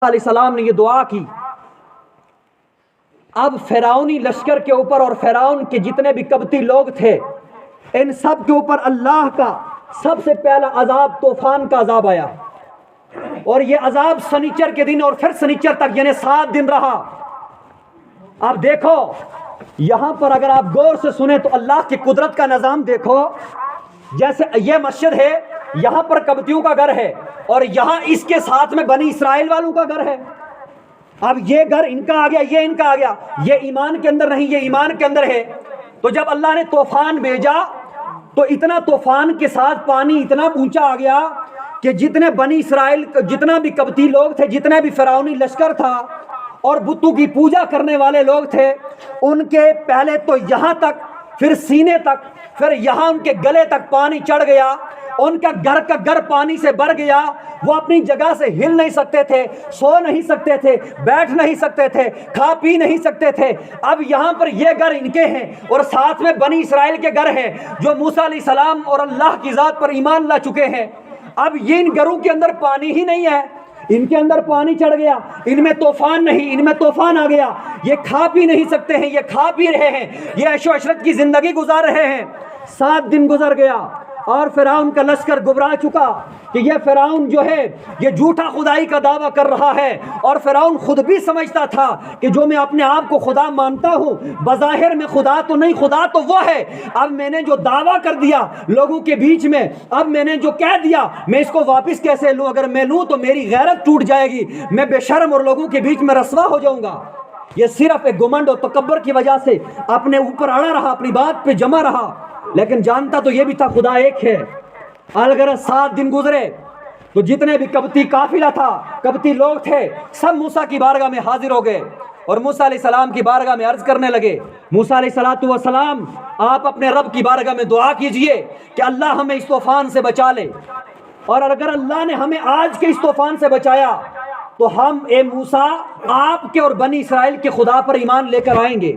علیہ السلام نے یہ دعا کی، اب فرعونی لشکر کے اوپر اور فرعون کے جتنے بھی قبطی لوگ تھے ان سب کے اوپر اللہ کا سب سے پہلا عذاب طوفان کا عذاب آیا، اور یہ عذاب سنیچر کے دن اور پھر سنیچر تک یعنی 7 دن رہا۔ اب دیکھو یہاں پر اگر آپ غور سے سنیں تو اللہ کی قدرت کا نظام دیکھو، جیسے یہ مسجد ہے، یہاں پر قبطیوں کا گھر ہے اور یہاں اس کے ساتھ میں بنی اسرائیل والوں کا گھر ہے۔ اب یہ گھر ان کا آ گیا، یہ ان کا آ گیا، یہ ایمان کے اندر نہیں، یہ ایمان کے اندر ہے۔ تو جب اللہ نے طوفان بھیجا تو اتنا طوفان کے ساتھ پانی اتنا اونچا آ گیا کہ جتنے بنی اسرائیل، جتنا بھی قبطی لوگ تھے، جتنے بھی فرعونی لشکر تھا اور بتوں کی پوجا کرنے والے لوگ تھے، ان کے پہلے تو یہاں تک، پھر سینے تک، پھر یہاں ان کے گلے تک پانی چڑھ گیا، ان کا گھر پانی سے بھر گیا، وہ اپنی جگہ سے ہل نہیں سکتے تھے، سو نہیں سکتے تھے، بیٹھ نہیں سکتے تھے، کھا پی نہیں سکتے تھے۔ اب یہاں پر یہ گھر ان کے ہیں اور ساتھ میں بنی اسرائیل کے گھر ہیں جو موسیٰ علیہ السلام اور اللہ کی ذات پر ایمان لا چکے ہیں۔ اب یہ ان گھروں کے اندر پانی ہی نہیں ہے، ان کے اندر پانی چڑھ گیا، ان میں طوفان نہیں، ان میں طوفان آ گیا، یہ کھا پی نہیں سکتے ہیں، یہ کھا پی رہے ہیں، یہ عیش و عشرت کی زندگی گزار رہے ہیں۔ 7 دن گزر گیا اور فرعون کا لشکر گھبرا چکا کہ یہ فرعون جو ہے یہ جھوٹا خدائی کا دعویٰ کر رہا ہے، اور فرعون خود بھی سمجھتا تھا کہ جو میں اپنے آپ کو خدا مانتا ہوں بظاہر میں خدا تو نہیں، خدا تو وہ ہے۔ اب میں نے جو دعویٰ کر دیا لوگوں کے بیچ میں، اب میں نے جو کہہ دیا میں اس کو واپس کیسے لوں؟ اگر میں لوں تو میری غیرت ٹوٹ جائے گی، میں بے شرم اور لوگوں کے بیچ میں رسوا ہو جاؤں گا۔ یہ صرف ایک گھمنڈ اور تکبر کی وجہ سے اپنے اوپر اڑا رہا، اپنی بات پہ جمع رہا، لیکن جانتا تو یہ بھی تھا خدا ایک ہے۔ اگر 7 دن گزرے تو جتنے بھی قبطی قافلہ تھا، قبطی لوگ تھے، سب موسیٰ کی بارگاہ میں حاضر ہو گئے اور موسیٰ علیہ السلام کی بارگاہ میں عرض کرنے لگے، موسیٰ علیہ السلام آپ اپنے رب کی بارگاہ میں دعا کیجئے کہ اللہ ہمیں اس طوفان سے بچا لے، اور اگر اللہ نے ہمیں آج کے اس طوفان سے بچایا تو ہم اے موسیٰ آپ کے اور بنی اسرائیل کے خدا پر ایمان لے کر آئیں گے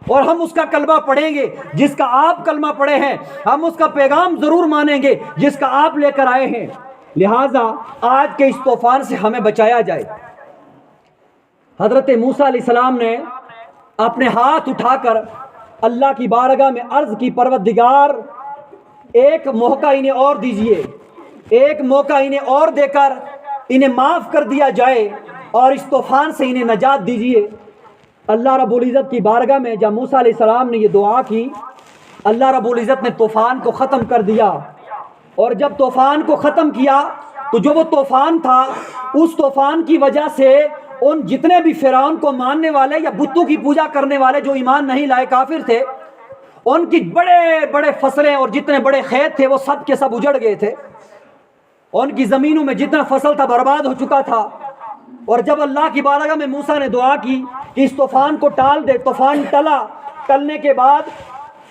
اور ہم اس کا کلمہ پڑھیں گے جس کا آپ کلمہ پڑھے ہیں، ہم اس کا پیغام ضرور مانیں گے جس کا آپ لے کر آئے ہیں، لہٰذا آج کے اس طوفان سے ہمیں بچایا جائے۔ حضرت موسیٰ علیہ السلام نے اپنے ہاتھ اٹھا کر اللہ کی بارگاہ میں عرض کی، پروردگار ایک موقع انہیں اور دیجئے، ایک موقع انہیں اور دے کر انہیں معاف کر دیا جائے اور اس طوفان سے انہیں نجات دیجئے۔ اللہ رب العزت کی بارگاہ میں جب موسیٰ علیہ السلام نے یہ دعا کی، اللہ رب العزت نے طوفان کو ختم کر دیا، اور جب طوفان کو ختم کیا تو جو وہ طوفان تھا اس طوفان کی وجہ سے ان جتنے بھی فرعون کو ماننے والے یا بتوں کی پوجا کرنے والے جو ایمان نہیں لائے کافر تھے، ان کی بڑے بڑے فصلیں اور جتنے بڑے کھیت تھے وہ سب کے سب اجڑ گئے تھے، ان کی زمینوں میں جتنا فصل تھا برباد ہو چکا تھا۔ اور جب اللہ کی بارگاہ میں موسیٰ نے دعا کی کہ اس طوفان کو ٹال دے، طوفان ٹلا، ٹلنے کے بعد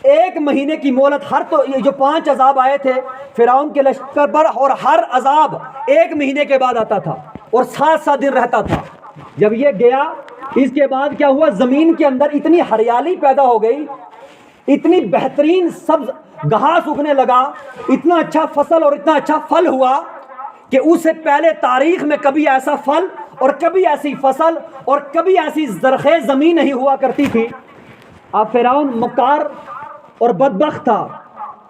1 مہینے کی مہلت، ہر تو یہ جو 5 عذاب آئے تھے فرعون کے لشکر پر، اور ہر عذاب 1 مہینے کے بعد آتا تھا اور 7 دن رہتا تھا۔ جب یہ گیا اس کے بعد کیا ہوا، زمین کے اندر اتنی ہریالی پیدا ہو گئی، اتنی بہترین سبز گھاس اگنے لگا، اتنا اچھا فصل اور اتنا اچھا پھل ہوا کہ اس سے پہلے تاریخ میں کبھی ایسا پھل اور کبھی ایسی فصل اور کبھی ایسی زرخیز زمین نہیں ہوا کرتی تھی۔ اب فرعون مکار اور بدبخت تھا،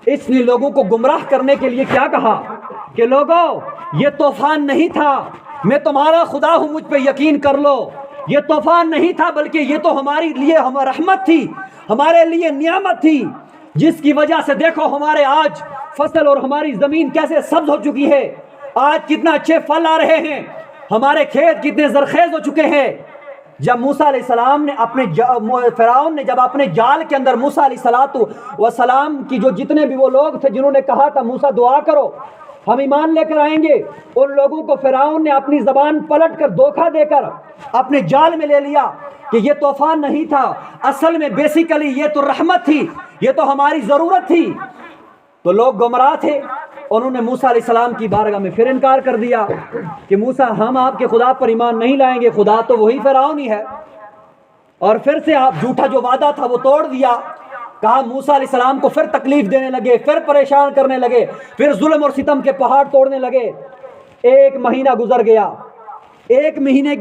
اس نے لوگوں کو گمراہ کرنے کے لیے کیا کہا کہ لوگوں یہ طوفان نہیں تھا، میں تمہارا خدا ہوں، مجھ پہ یقین کر لو، یہ طوفان نہیں تھا بلکہ یہ تو ہمارے لیے رحمت تھی، ہمارے لیے نعمت تھی، جس کی وجہ سے دیکھو ہمارے آج فصل اور ہماری زمین کیسے سبز ہو چکی ہے، آج کتنا اچھے پھل آ رہے ہیں، ہمارے کھیت کتنے زرخیز ہو چکے ہیں۔ جب موسیٰ علیہ السلام نے فرعون نے جب اپنے جال کے اندر موسیٰ علیہ السلام کی جو جتنے بھی وہ لوگ تھے جنہوں نے کہا تھا موسیٰ دعا کرو ہم ایمان لے کر آئیں گے، ان لوگوں کو فرعون نے اپنی زبان پلٹ کر دھوکہ دے کر اپنے جال میں لے لیا کہ یہ طوفان نہیں تھا، اصل میں بیسیکلی یہ تو رحمت تھی، یہ تو ہماری ضرورت تھی۔ تو لوگ گمراہ تھے، انہوں نے موسیٰ علیہ السلام کی بارگاہ میں پھر انکار کر دیا کہ موسیٰ ہم آپ کے خدا پر ایمان نہیں لائیں گے، خدا تو وہی فرعون ہی ہے، اور پھر سے آپ جھوٹا جو وعدہ تھا وہ توڑ دیا۔ کہا موسیٰ علیہ السلام کو پھر تکلیف دینے لگے، پھر پریشان کرنے لگے، پھر ظلم اور ستم کے پہاڑ توڑنے لگے۔ 1 مہینہ گزر گیا، 1 مہینے